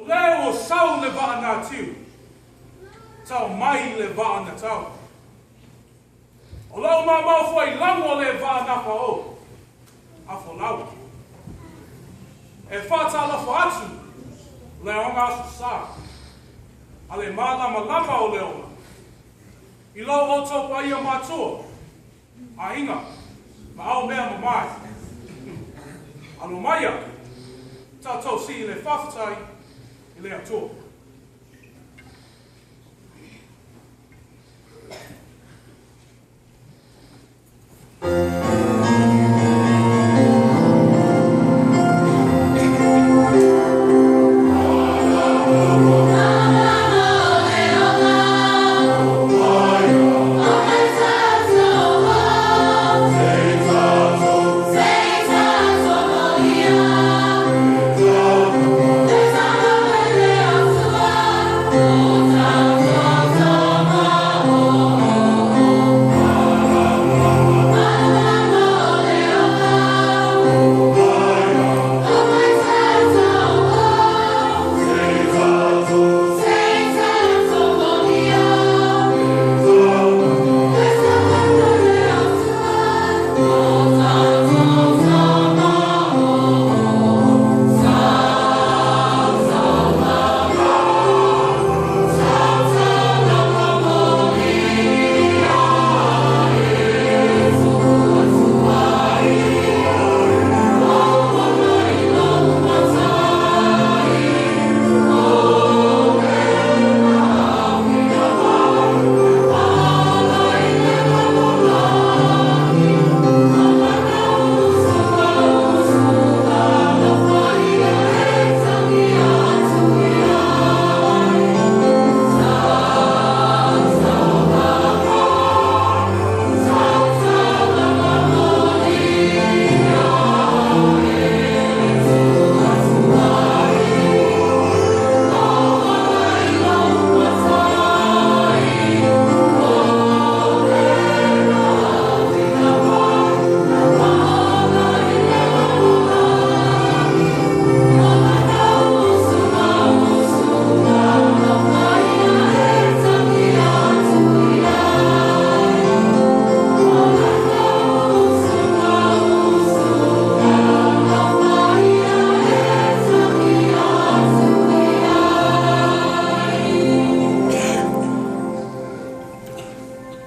Leo o sau le va na tiu. Tau mai le va na tau. O lau mau foi lango le va na fa o. A fo lau. E fata la fo atu. Le onga su sa. Ale malama lama o le onga. I lau o tō pa ia mātua. A inga. Ma au mea ma mai. Alo maia. Tātou si i le whawhatai i le atua. Thank you.